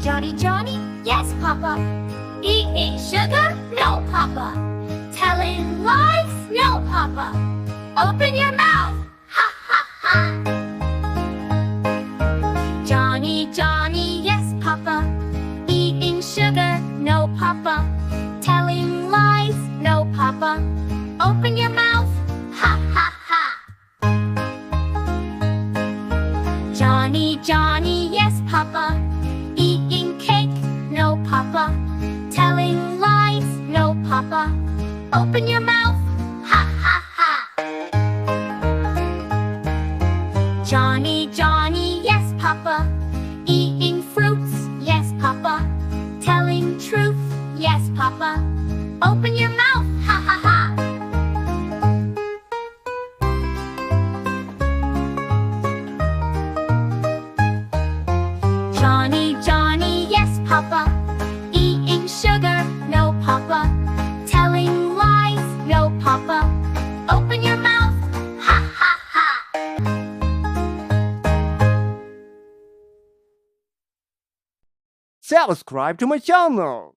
Johny, Johny, yes, Papa. Eating sugar? No, Papa. Telling lies? No, Papa. Open your mouth! Ha, ha, ha! Johny, Johny, yes, Papa. Eating sugar? No, Papa. Telling lies? No, Papa. Open your mouth! Ha, ha, ha! Johny, Johny, yes, Papa. Eating cake? No, Papa. Telling lies? No, Papa. Open your mouth! Ha, ha, ha! Johny, Johny, yes, Papa. Eating fruits? Yes, Papa. Telling truth? Yes, Papa. Open your mouth! Ha, ha, ha! Johny, Johny, yes, Papa. Eating sugar? No, Papa. Telling lies? No, Papa. Open your mouth! Ha, ha, ha! Subscribe to my channel.